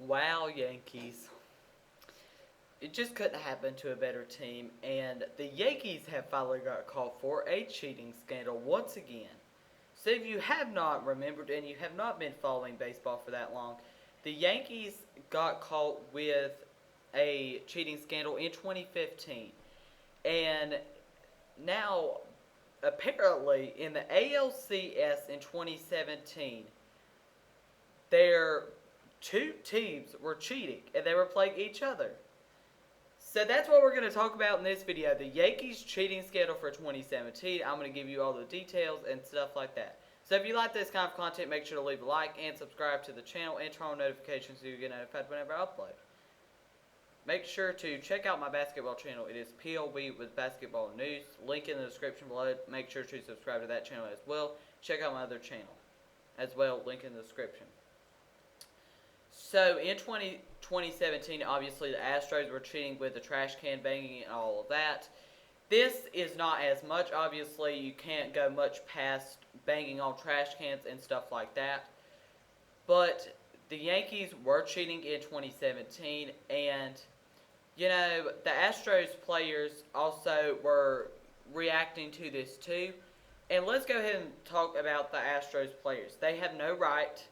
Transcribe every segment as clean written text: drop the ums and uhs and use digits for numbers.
Wow Yankees. It just couldn't happen to a better team, and the Yankees have finally got caught for a cheating scandal once again. So if you have not remembered and you have not been following baseball for that long, the Yankees got caught with a cheating scandal in 2015. And now, apparently, in the ALCS in 2017, their two teams were cheating and they were playing each other. So that's what we're going to talk about in this video, the Yankees cheating scandal for 2017. I'm going to give you all the details and stuff like that. So if you like this kind of content, make sure to leave a like and subscribe to the channel and turn on notifications so you get notified whenever I upload. Make sure to check out my basketball channel. It is PLB with basketball news. Link in the description below. Make sure to subscribe to that channel as well. Check out my other channel as well. Link in the description. So in 2017, obviously the Astros were cheating with the trash can banging and all of that. This is not as much. Obviously, you can't go much past banging on trash cans and stuff like that. But the Yankees were cheating in 2017, and you know, the Astros players also were reacting to this too. And let's go ahead and talk about the Astros players. They have no right,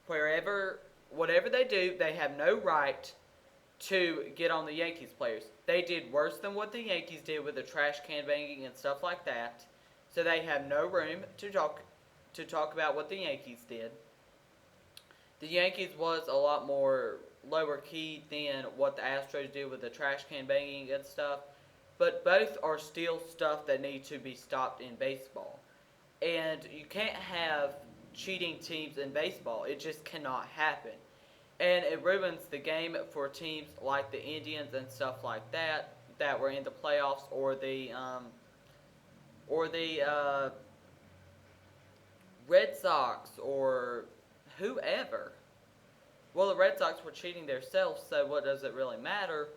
whatever they do, they have no right to get on the Yankees players. They did worse than what the Yankees did with the trash can banging and stuff like that. So they have no room to talk about what the Yankees did. The Yankees was a lot more lower key than what the Astros did with the trash can banging and stuff. But both are still stuff that need to be stopped in baseball. And you can't have cheating teams in baseball. It just cannot happen. And it ruins the game for teams like the Indians and stuff like that were in the playoffs, or the Red Sox or whoever. Well, the Red Sox were cheating themselves, so what does it really matter?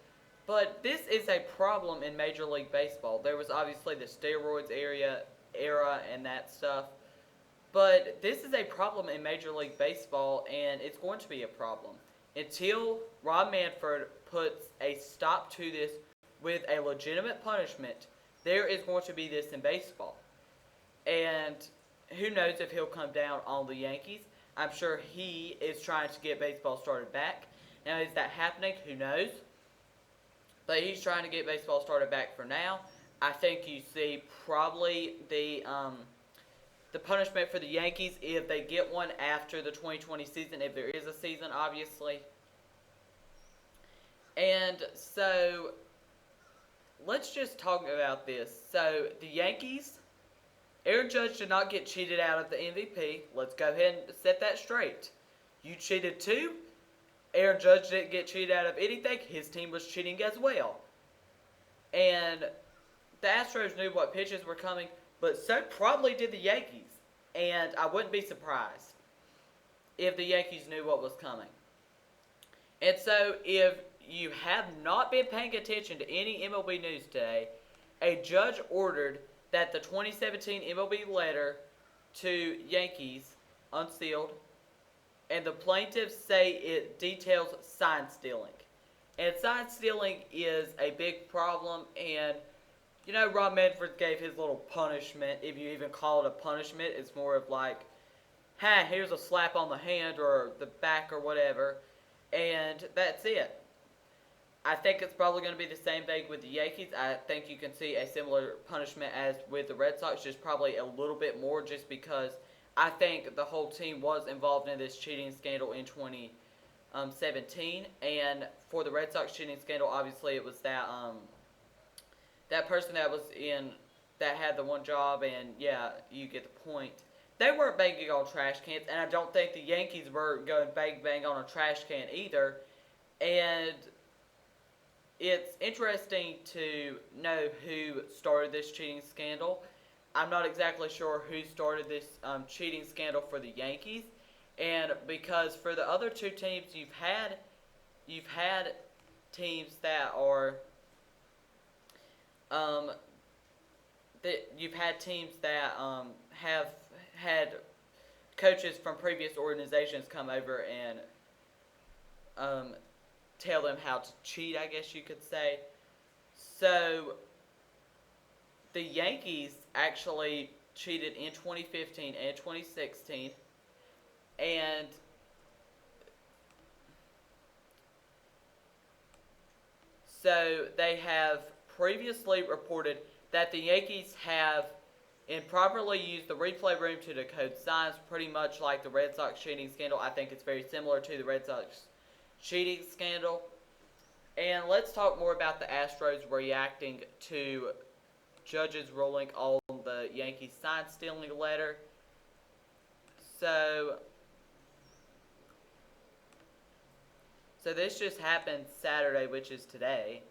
But this is a problem in Major League Baseball. There was obviously the steroids era and that stuff. But this is a problem in Major League Baseball, and it's going to be a problem until Rob Manfred puts a stop to this with a legitimate punishment. There is going to be this in baseball. And who knows if he'll come down on the Yankees. I'm sure he is trying to get baseball started back. Now, is that happening? Who knows? But he's trying to get baseball started back for now. I think you see probably the punishment for the Yankees, if they get one after the 2020 season, if there is a season, obviously. And so, let's just talk about this. So, the Yankees, Aaron Judge did not get cheated out of the MVP. Let's go ahead and set that straight. You cheated too. Aaron Judge didn't get cheated out of anything. His team was cheating as well. And the Astros knew what pitches were coming, but so probably did the Yankees. And I wouldn't be surprised if the Yankees knew what was coming. And so if you have not been paying attention to any MLB news today, a judge ordered that the 2017 MLB letter to Yankees unsealed, and the plaintiffs say it details sign stealing. And sign stealing is a big problem, and you know, Rob Manfred gave his little punishment, if you even call it a punishment. It's more of like, hey, here's a slap on the hand or the back or whatever, and that's it. I think it's probably going to be the same thing with the Yankees. I think you can see a similar punishment as with the Red Sox, just probably a little bit more, just because I think the whole team was involved in this cheating scandal in 2017. And for the Red Sox cheating scandal, obviously it was that that person that was that had the one job, and yeah, you get the point. They weren't banging on trash cans, and I don't think the Yankees were going bang on a trash can either. And it's interesting to know who started this cheating scandal. I'm not exactly sure who started this cheating scandal for the Yankees, and because for the other two teams, you've had teams that are have had coaches from previous organizations come over and um, tell them how to cheat, I guess you could say. So the Yankees actually cheated in 2015 and 2016, and so they have previously reported that the Yankees have improperly used the replay room to decode signs, pretty much like the Red Sox cheating scandal. I think it's very similar to the Red Sox cheating scandal. And let's talk more about the Astros reacting to Judge's ruling on the Yankees sign stealing letter. So this just happened Saturday, which is today.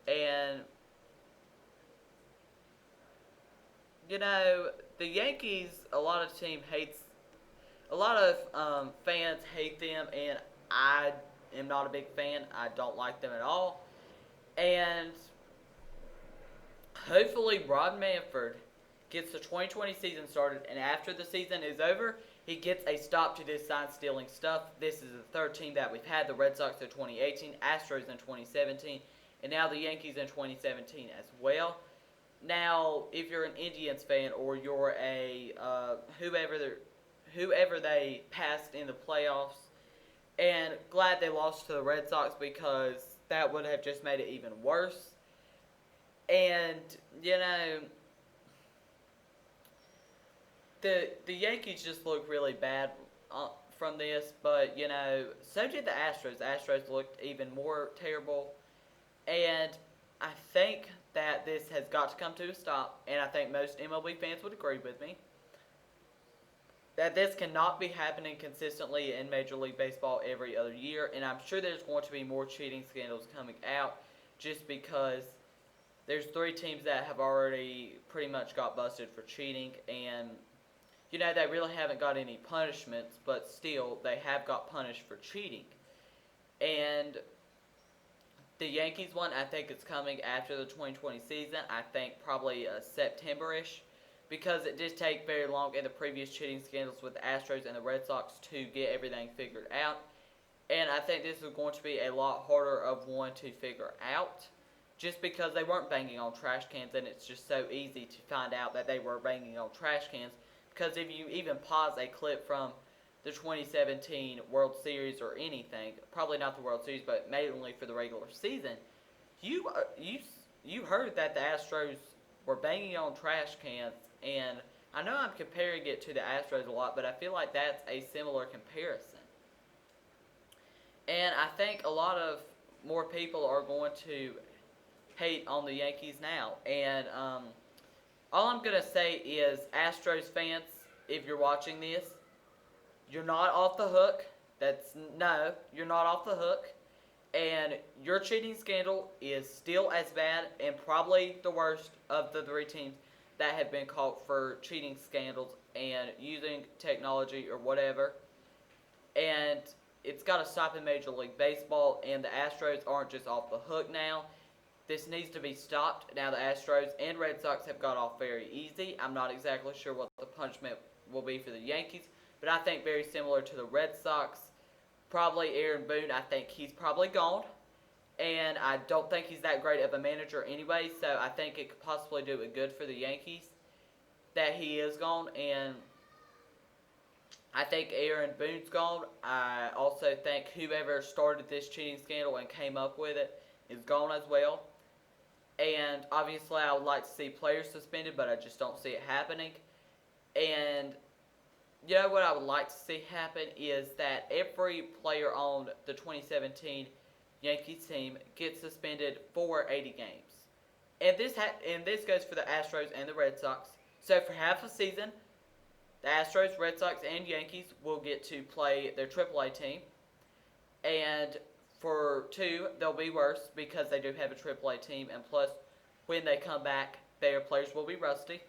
And you know, the Yankees, a lot of fans hate them, and I am not a big fan. I don't like them at all. And hopefully Rod Manfred gets the 2020 season started, and after the season is over, he gets a stop to this sign-stealing stuff. This is the third team that we've had, the Red Sox in 2018, Astros in 2017, and now the Yankees in 2017 as well. Now, if you're an Indians fan or you're a whoever they passed in the playoffs, and glad they lost to the Red Sox because that would have just made it even worse. And you know, the Yankees just look really bad from this, but you know, so did the Astros. The Astros looked even more terrible, and I think that this has got to come to a stop, and I think most MLB fans would agree with me, that this cannot be happening consistently in Major League Baseball every other year, and I'm sure there's going to be more cheating scandals coming out just because there's 3 teams that have already pretty much got busted for cheating, and you know, they really haven't got any punishments, but still, they have got punished for cheating. And the Yankees one, I think it's coming after the 2020 season. I think probably September-ish, because it did take very long in the previous cheating scandals with the Astros and the Red Sox to get everything figured out. And I think this is going to be a lot harder of one to figure out, just because they weren't banging on trash cans, and it's just so easy to find out that they were banging on trash cans. Because if you even pause a clip from the 2017 World Series or anything, probably not the World Series, but mainly for the regular season, you heard that the Astros were banging on trash cans, and I know I'm comparing it to the Astros a lot, but I feel like that's a similar comparison. And I think a lot of more people are going to hate on the Yankees now, and all I'm going to say is, Astros fans, if you're watching this, you're not off the hook. You're not off the hook. And your cheating scandal is still as bad and probably the worst of the 3 teams that have been caught for cheating scandals and using technology or whatever. And it's got to stop in Major League Baseball, and the Astros aren't just off the hook now. This needs to be stopped. Now the Astros and Red Sox have got off very easy. I'm not exactly sure what the punishment will be for the Yankees, but I think very similar to the Red Sox. Probably Aaron Boone, I think he's probably gone, and I don't think he's that great of a manager anyway, so I think it could possibly do it good for the Yankees that he is gone, and I think Aaron Boone's gone. I also think whoever started this cheating scandal and came up with it is gone as well. And obviously I would like to see players suspended, but I just don't see it happening. And you know what I would like to see happen is that every player on the 2017 Yankees team gets suspended for 80 games. And this goes for the Astros and the Red Sox. So for half a season, the Astros, Red Sox, and Yankees will get to play their AAA team. And for 2, they'll be worse because they do have a AAA team, and plus, when they come back, their players will be rusty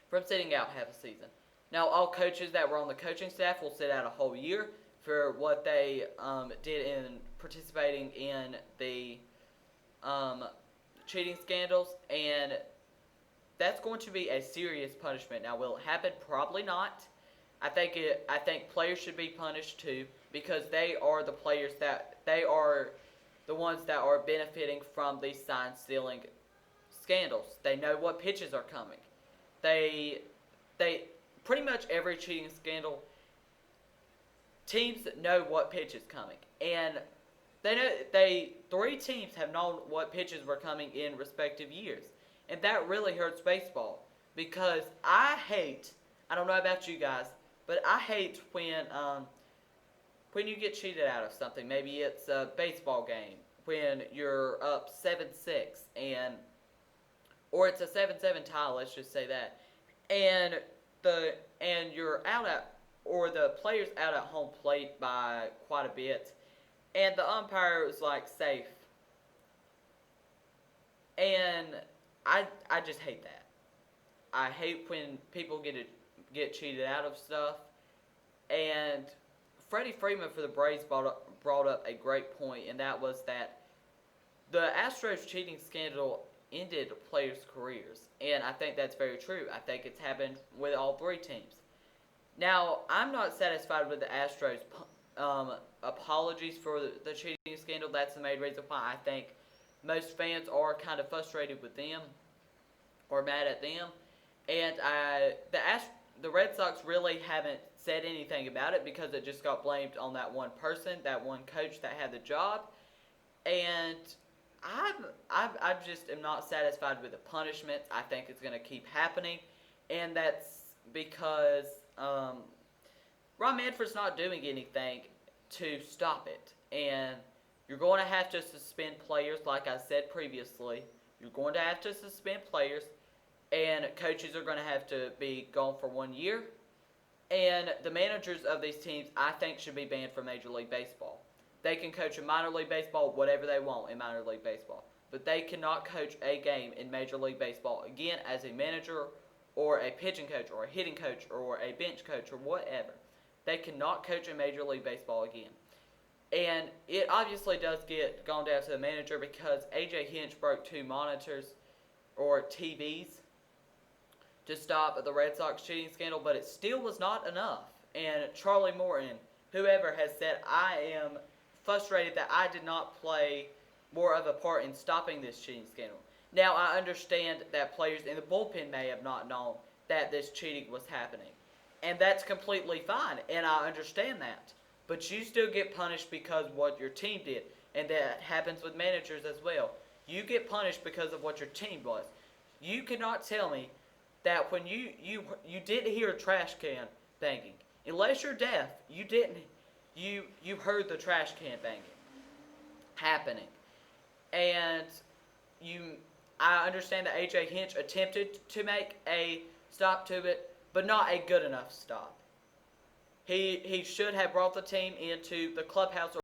from sitting out half a season. Now, all coaches that were on the coaching staff will sit out a whole year for what they did in participating in the cheating scandals, and that's going to be a serious punishment. Now, will it happen? Probably not. I think players should be punished too, because they are the players that they are the ones that are benefiting from these sign stealing scandals. They know what pitches are coming. They they pretty much every cheating scandal, teams know what pitch is coming, and they know they three teams have known what pitches were coming in respective years, and that really hurts baseball because I hate. I don't know about you guys, but I hate when you get cheated out of something. Maybe it's a baseball game when you're up 7-6 and or it's a 7-7 tie. Let's just say that, and you're out at or the player's out at home plate by quite a bit, and the umpire is like safe, and I just hate that. I hate when people get cheated out of stuff, and Freddie Freeman for the Braves brought up a great point, and that was that the Astros cheating scandal ended players' careers, and I think that's very true. I think it's happened with all three teams. Now, I'm not satisfied with the Astros' apologies for the cheating scandal. That's the main reason why I think most fans are kind of frustrated with them or mad at them. And the Red Sox really haven't said anything about it because it just got blamed on that one person, that one coach that had the job. And I just am not satisfied with the punishments. I think it's going to keep happening, and that's because Ron Manfred's not doing anything to stop it. And you're going to have to suspend players, like I said previously. You're going to have to suspend players, and coaches are going to have to be gone for 1 year. And the managers of these teams, I think, should be banned from Major League Baseball. They can coach in minor league baseball, whatever they want in minor league baseball. But they cannot coach a game in Major League Baseball again as a manager or a pitching coach or a hitting coach or a bench coach or whatever. They cannot coach in Major League Baseball again. And it obviously does get gone down to the manager because A.J. Hinch broke 2 monitors or TVs to stop the Red Sox cheating scandal, but it still was not enough. And Charlie Morton, whoever, has said, I am frustrated that I did not play more of a part in stopping this cheating scandal. Now, I understand that players in the bullpen may have not known that this cheating was happening. And that's completely fine, and I understand that. But you still get punished because of what your team did. And that happens with managers as well. You get punished because of what your team was. You cannot tell me that when you didn't hear a trash can banging. Unless you're deaf, you didn't. You heard the trash can banging happening. And I understand that A.J. Hinch attempted to make a stop to it, but not a good enough stop. He should have brought the team into the clubhouse